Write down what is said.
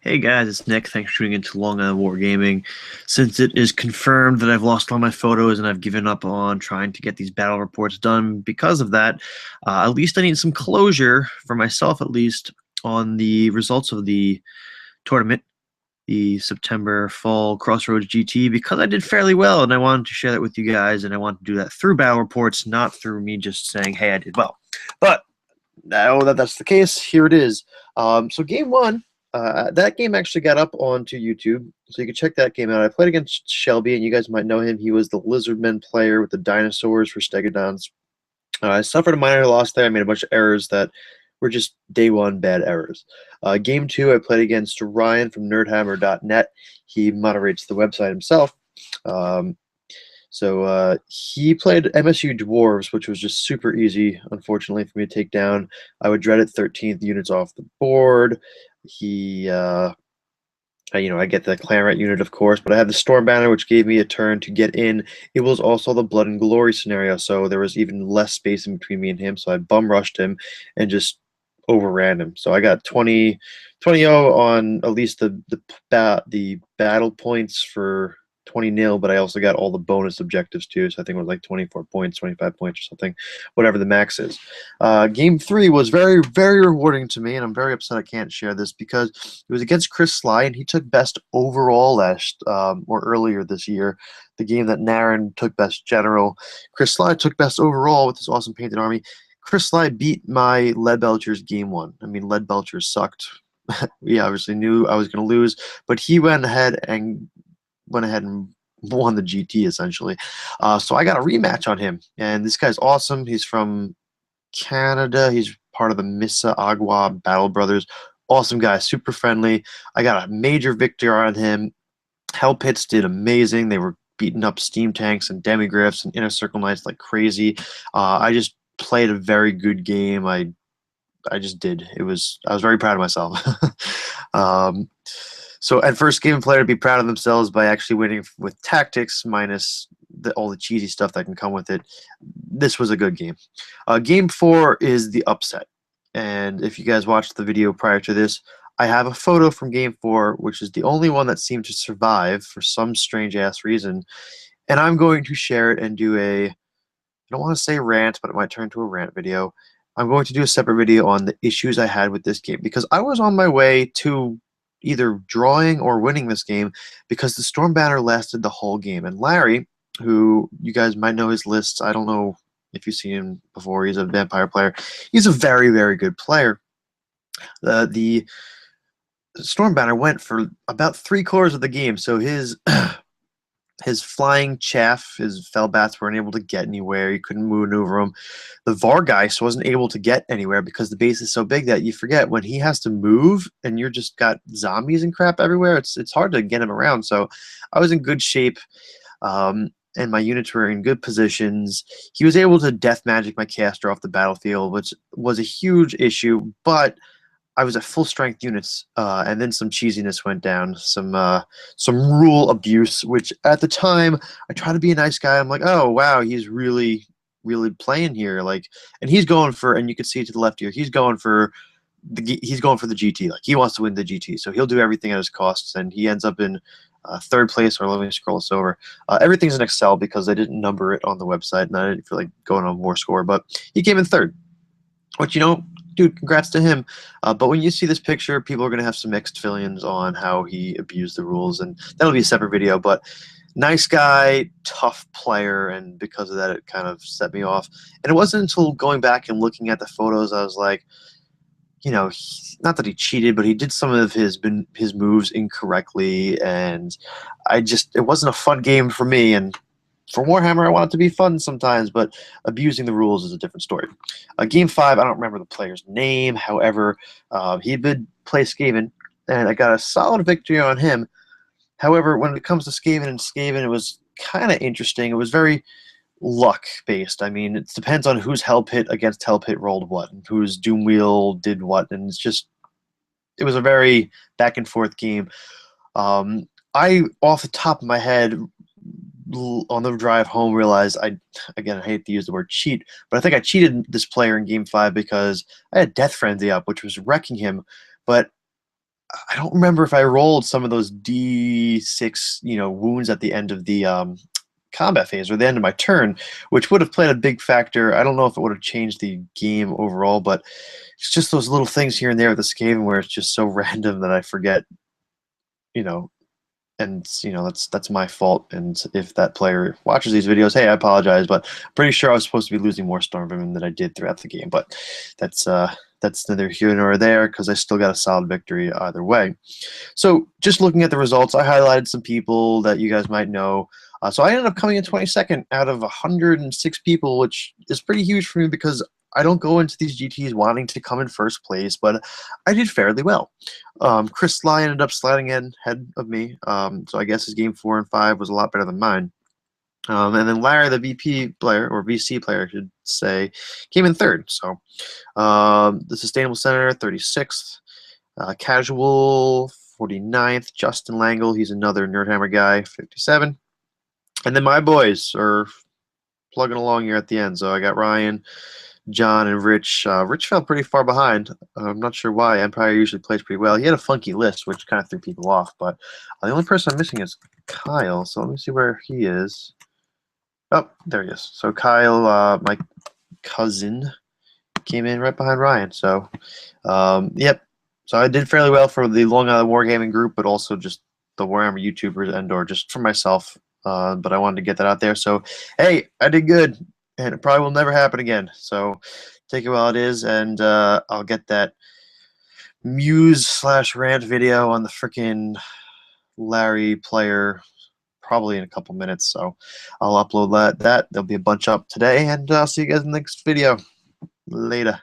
Hey guys, it's Nick. Thanks for tuning in to Long Island Wargaming. Since it is confirmed that I've lost all my photos and I've given up on trying to get these battle reports done because of that, at least I need some closure for myself, at least, on the results of the tournament, the September Fall CrossRoads GT, because I did fairly well and I wanted to share that with you guys, and I want to do that through battle reports, not through me just saying, hey, I did well. But now that that's the case, here it is. So game one. That game actually got up onto YouTube, so you can check that game out. I played against Shelby, and you guys might know him. He was the Lizardmen player with the dinosaurs for Stegodons. I suffered a minor loss there. I made a bunch of errors that were just day one bad errors. Game two, I played against Ryan from nerdhammer.net. He moderates the website himself. So he played MSU Dwarves, which was just super easy, unfortunately, for me to take down. I would dread it 13th units off the board. I get the Claret unit, of course, but I had the Storm Banner, which gave me a turn to get in. It was also the Blood and Glory scenario, so there was even less space in between me and him, so I bum rushed him and just overran him. So I got 20-0 on at least the battle points for 20-0, but I also got all the bonus objectives too, so I think it was like 24 points, 25 points or something, whatever the max is. Game three was very, very rewarding to me, and I'm very upset I can't share this because it was against Chris Sly, and he took best overall earlier this year. The game that Naren took best general, Chris Sly took best overall with his awesome painted army. Chris Sly beat my Lead Belchers game one. I mean, Lead Belchers sucked. We obviously knew I was going to lose, but he went ahead and won the GT essentially. So I got a rematch on him, and this guy's awesome. He's from Canada. He's part of the Missa Agua Battle Brothers. Awesome guy, super friendly. I got a major victory on him. Hell Pits did amazing. They were beating up steam tanks and demigriffs and inner circle knights like crazy. I just played a very good game. I just did. I was very proud of myself. So at first game, player to be proud of themselves by actually winning with tactics minus all the cheesy stuff that can come with it. This was a good game. Game four is the upset. And if you guys watched the video prior to this, I have a photo from game four, which is the only one that seemed to survive for some strange ass reason. And I'm going to share it and do I don't want to say rant, but it might turn into a rant video. I'm going to do a separate video on the issues I had with this game because I was on my way to either drawing or winning this game because the Storm Banner lasted the whole game. And Larry, who you guys might know his lists, I don't know if you've seen him before, he's a vampire player. He's a very, very good player. The Storm Banner went for about 3/4 of the game, so his his flying chaff, his fell bats weren't able to get anywhere. You couldn't maneuver them. The Vargeist wasn't able to get anywhere because the base is so big that you forget when he has to move and you're just got zombies and crap everywhere. It's hard to get him around. So I was in good shape, and my units were in good positions. He was able to death magic my caster off the battlefield, which was a huge issue, but I was at full strength units, and then some cheesiness went down, some rule abuse, which at the time I try to be a nice guy. I'm like, oh wow, he's really playing here, like, and he's going for, and you can see to the left here, he's going for the GT, like he wants to win the GT, so he'll do everything at his costs, and he ends up in third place. Or let me scroll this over. Everything's in Excel because I didn't number it on the website, and I didn't feel like going on more score, but he came in third. Which, dude, congrats to him. But when you see this picture, people are going to have some mixed feelings on how he abused the rules, and that'll be a separate video. But nice guy, tough player, and because of that, it kind of set me off. And it wasn't until going back and looking at the photos, I was like, not that he cheated, but he did some of his moves incorrectly, and it wasn't a fun game for me. And for Warhammer, I want it to be fun sometimes, but abusing the rules is a different story. Game five, I don't remember the player's name. However, he did play Skaven, and I got a solid victory on him. However, when it comes to Skaven, it was kind of interesting. It was very luck-based. I mean, it depends on whose Hell Pit against Hell Pit rolled what, and whose Doom Wheel did what, and it was a very back-and-forth game. I, off the top of my head, on the drive home, realized I hate to use the word cheat, but I think I cheated this player in game five because I had Death Frenzy up, which was wrecking him. But I don't remember if I rolled some of those D6, wounds at the end of the combat phase or the end of my turn, which would have played a big factor. I don't know if it would have changed the game overall, but it's just those little things here and there with the Skaven where it's just so random that I forget, you know, and that's my fault. And if that player watches these videos, hey, I apologize, but I'm pretty sure I was supposed to be losing more Stormvermin than I did throughout the game. But that's neither here nor there because I still got a solid victory either way. So just looking at the results, I highlighted some people that you guys might know. So I ended up coming in 22nd out of 106 people, which is pretty huge for me because I don't go into these GTs wanting to come in first place, but I did fairly well. Chris Sly ended up sliding in ahead of me, so I guess his game 4 and 5 was a lot better than mine. And then Larry, the VP player, or VC player, I should say, came in third. So the Sustainable Center, 36th. Casual, 49th. Justin Langle, he's another Nerdhammer guy, 57. And then my boys are plugging along here at the end. So I got Ryan, John, and Rich. Rich fell pretty far behind. I'm not sure why. Empire usually plays pretty well. He had a funky list, which kind of threw people off. But the only person I'm missing is Kyle. So let me see where he is. Oh, there he is. So Kyle, my cousin, came in right behind Ryan. So, yep. So I did fairly well for the Long Island Wargaming group, but also just the Warhammer YouTubers and/or just for myself. But I wanted to get that out there. So, hey, I did good, and it probably will never happen again. So, take it while it is, and I'll get that muse/rant video on the freaking Larry player probably in a couple minutes. So, I'll upload that. There'll be a bunch up today, and I'll see you guys in the next video. Later.